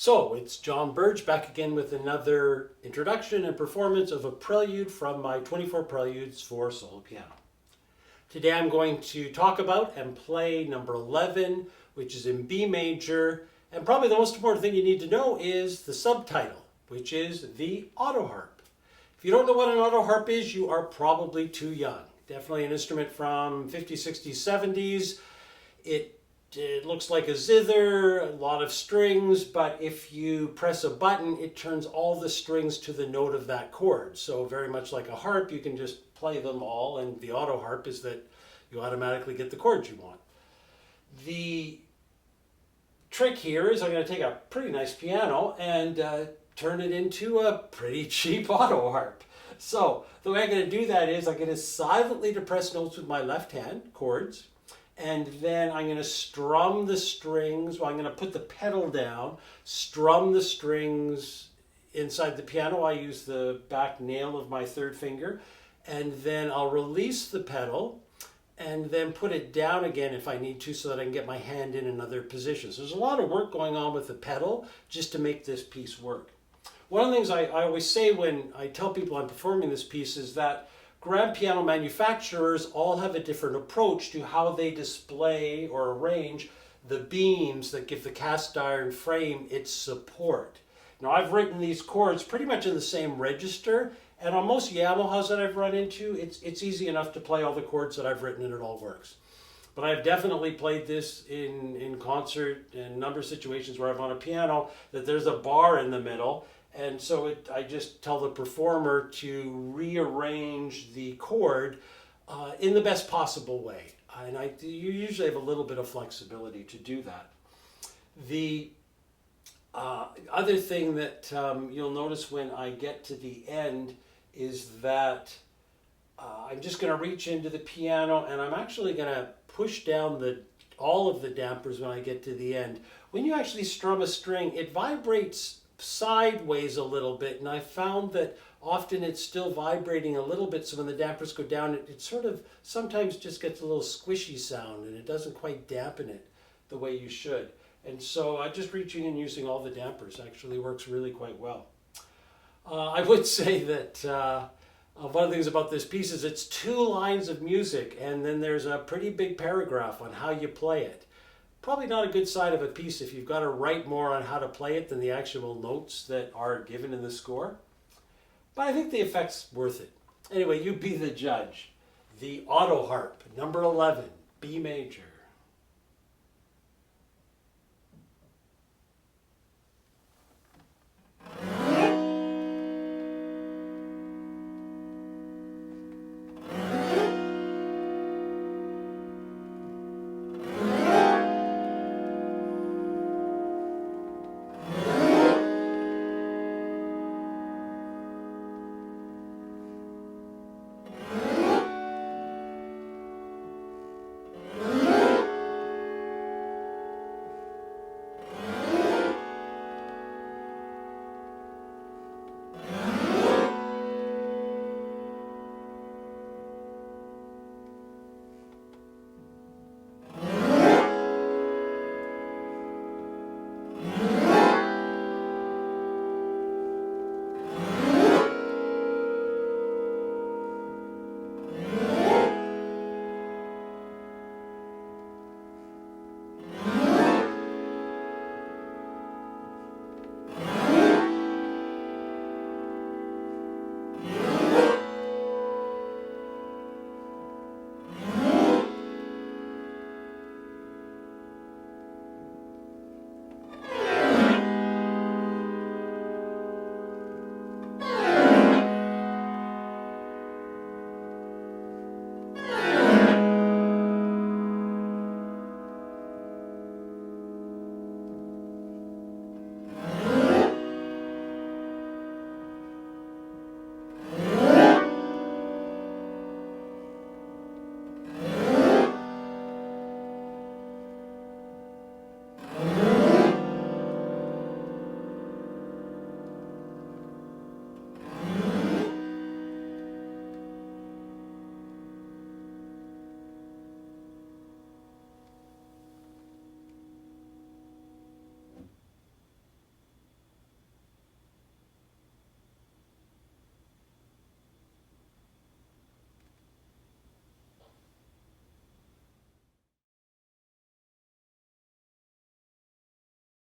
So it's John Burge back again with another introduction and performance of a prelude from my 24 Preludes for solo piano. Today I'm going to talk about and play number 11, which is in B major, and probably the most important thing you need to know is the subtitle, which is the Autoharp. If you don't know what an autoharp is, you are probably too young. Definitely an instrument from 50s, 60s, 70s. It looks like a zither, a lot of strings, but if you press a button, it turns all the strings to the note of that chord. So very much like a harp, you can just play them all, and the autoharp is that you automatically get the chords you want. The trick here is I'm going to take a pretty nice piano and turn it into a pretty cheap autoharp. So the way I'm going to do that is I'm going to silently depress notes with my left hand, chords, and then I'm going to strum the strings. Well, I'm going to put the pedal down, strum the strings inside the piano. I use the back nail of my third finger, and then I'll release the pedal and then put it down again if I need to so that I can get my hand in another position. So there's a lot of work going on with the pedal just to make this piece work. One of the things I always say when I tell people I'm performing this piece is that grand piano manufacturers all have a different approach to how they display or arrange the beams that give the cast iron frame its support. Now I've written these chords pretty much in the same register, and on most Yamahas that I've run into, it's easy enough to play all the chords that I've written and it all works. But I've definitely played this in concert in a number of situations where I've on a piano that there's a bar in the middle. And so I just tell the performer to rearrange the chord in the best possible way. And you usually have a little bit of flexibility to do that. The other thing that you'll notice when I get to the end is that I'm just going to reach into the piano and I'm actually going to push down all of the dampers when I get to the end. When you actually strum a string, it vibrates sideways a little bit, and I found that often it's still vibrating a little bit, so when the dampers go down, it sort of sometimes just gets a little squishy sound and it doesn't quite dampen it the way you should. And so just reaching and using all the dampers actually works really quite well. I would say that one of the things about this piece is it's 2 lines of music and then there's a pretty big paragraph on how you play it. Probably not a good side of a piece if you've got to write more on how to play it than the actual notes that are given in the score. But I think the effect's worth it. Anyway, you be the judge. The Autoharp, number 11, B major.